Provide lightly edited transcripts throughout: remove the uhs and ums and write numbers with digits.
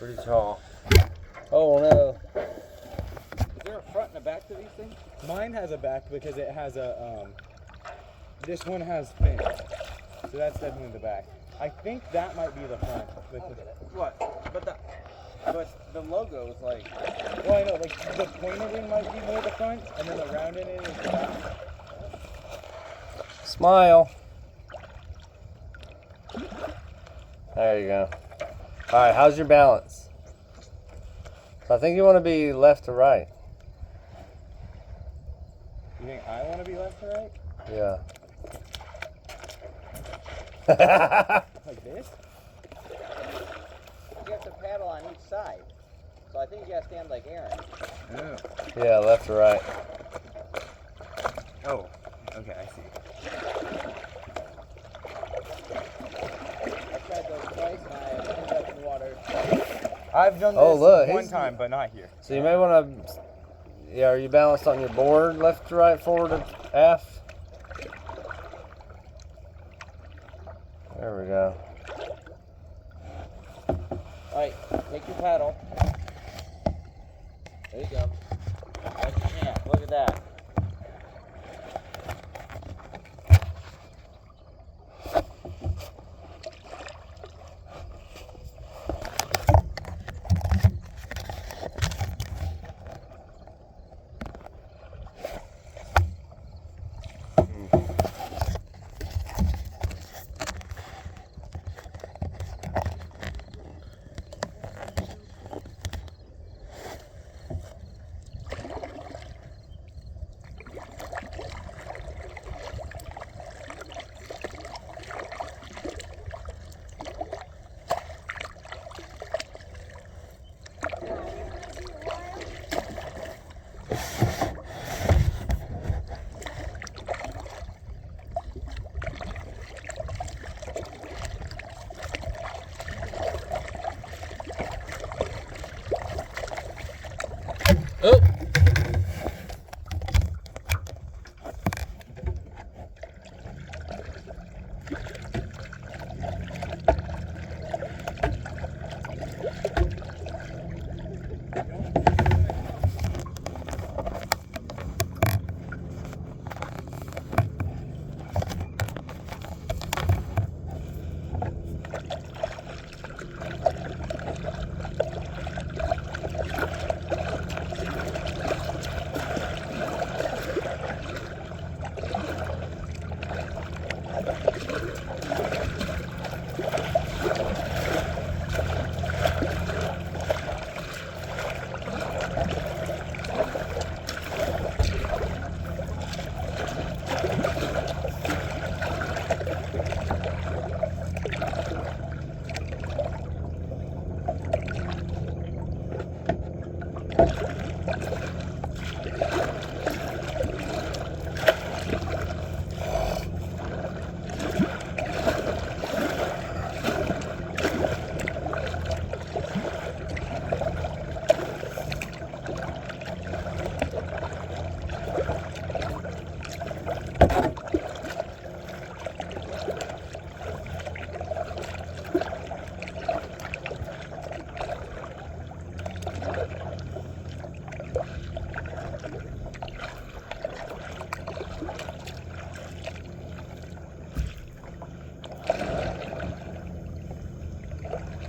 pretty tall. Oh no. Is there a front and a back to these things? Mine has a back because it has a, this one has fins. So that's definitely the back. I think that might be the front. What? But the logo is like. Well, I know, like the pointed in might be more the front, and then the rounded in is the back. Smile. There you go. All right, how's your balance? I think you want to be left to right. You think I want to be left to right? Yeah. Like this? You have to paddle on each side. So I think you gotta stand like Aaron. Oh. Yeah, left to right. Oh. Okay, I see. I tried those twice and I ended up in the water. I've done this look, one he's- time, but not here. So you may want to. Yeah, are you balanced on your board, left to right, forward to aft? There we go. Alright, take your paddle. There you go. Like your hand. Look at that. Oh.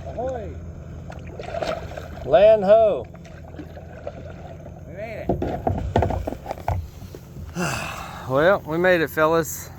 Ahoy! Land ho. We made it. Well, we made it, fellas.